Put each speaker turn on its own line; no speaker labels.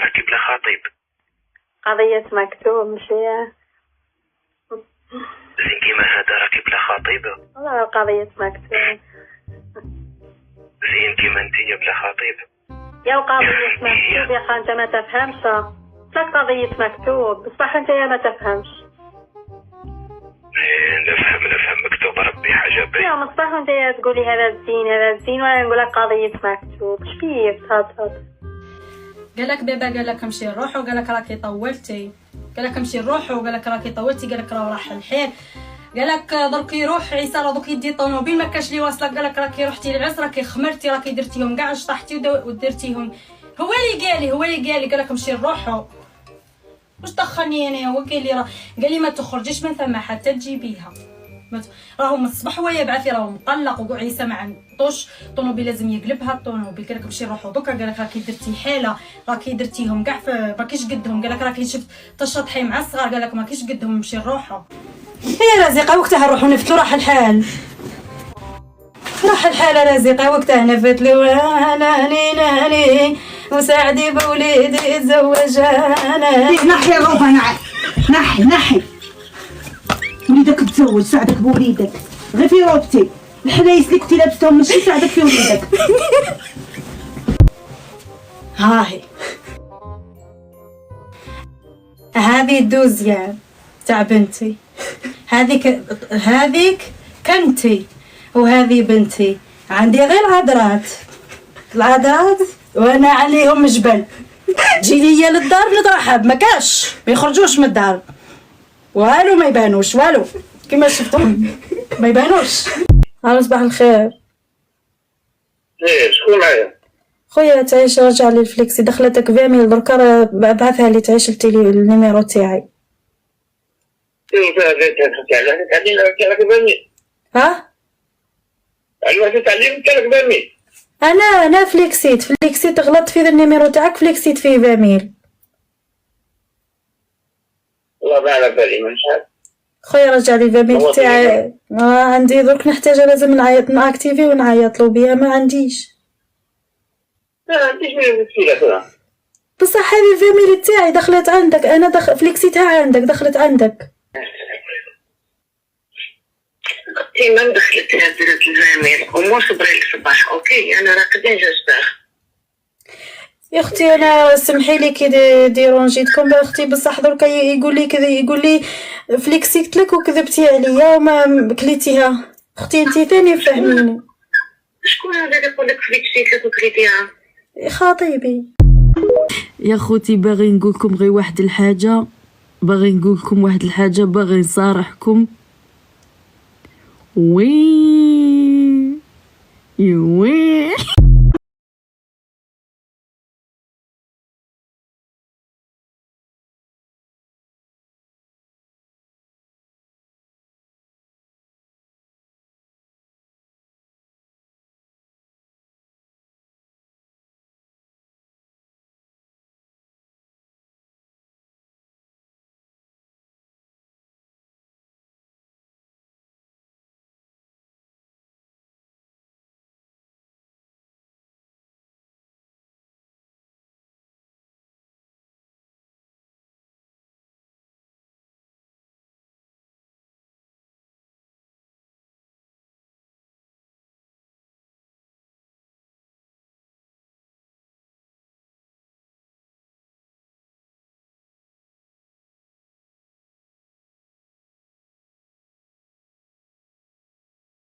راكي بلا خطيب.
قضية مكتوب مشي
زين كيما هذا راكي بلا خطيبة.
والله قضية مكتوب.
زين كيما انتي بلا خطيب.
يا قضية مكتوب يا انت ما تفهمش. لا قضية مكتوب بصح انت يا ما تفهمش.
نفهم مكتوب ربي حاجة باهية.
يا مصباح انت يا تقولي هذا الزين وانا نقول لك قضية مكتوب. اش فيك تهضر؟
قالك بابا قالك امشي نروحو قالك راكي طولتي. قالك امشي نروحو قالك راكي طولتي قالك راه راح الحير. قالك درك يروح عيسى راه دوك يدي طوموبيل ما كاش لي واصلك. قالك راكي رحتي للعرس راكي خمرتي راكي درتيهم كاع شطحتي ودرتيهم. هو اللي قالي قالك امشي نروحو. واش دخلني انا؟ هو قال لي ما تخرجيش من ثم حتى تجيبيها. راهو من الصباح هو يبعث لي راهو مقلق وقع عيسى ما عندوش طوموبيل لازم يقلبها الطوموبيل. قالك مشي نروحو دوكا. قالك راكي درتي حاله راكي درتيهم كاع ماكيش قدهم. قالك راكي شفت تشطحي مع الصغار. قالك ماكيش قدهم مشي نروحو. يا رزيقه وقتها نروحو نفتلو راح الحال رزيقه وقتها نفتلو ناني وساعدي بوليدي يتزوج انا.
نحي روحها نحي وليدك تزوج ساعدك بوليدك غير في روبتي الحلايس اللي كنتي لابستهم ماشي ساعدك في وليدك.
هذه الدوزيان تاع بنتي. هذيك كنتي وهذه بنتي. عندي غير العذرات وانا عليهم جبل. تجي ليا للدار نترحب ما كاش ما يخرجوش من الدار والو ما يبانوش والو كما شفتهم ما يبانوش. صباح الخير.
شكون معايا؟
خويا تعيش رجع لي الفليكسي دخلتك فاميل دركا بعثها لي تعيش النيميرو تاعي. ها؟ انا فليكسيت غلطت في النيميرو تاعك فليكسيت فيه فاميل.
والله ما على بالي من شحال.
خويا رجع لي فاميل تاعي. عندي درك نحتاجها لازم ناكتيفي ونعيط له بها ما عنديش.
ما عنديش من المشكلة.
بصح هذه الفاميل تاعي دخلت عندك. انا فليكسيتها عندك دخلت عندك.
اختي ما دخلتها درت الفاميل ومو صبري الصباح. اوكي انا راقدين جوج باخ.
يا اختي انا سمحي لي كي ديرونجيتكم اختي بصح درك يقول لي كذا يقول لي فليكسيت لك وكذبتي عليا وما كليتيها. اختي انت ثاني فهميني.
شكون هذا اللي يقول لك فليكسيت لك وكليتيها؟
خطيبي.
يا خوتي باغي نقول لكم غير واحد الحاجه. باغي نصارحكم. وي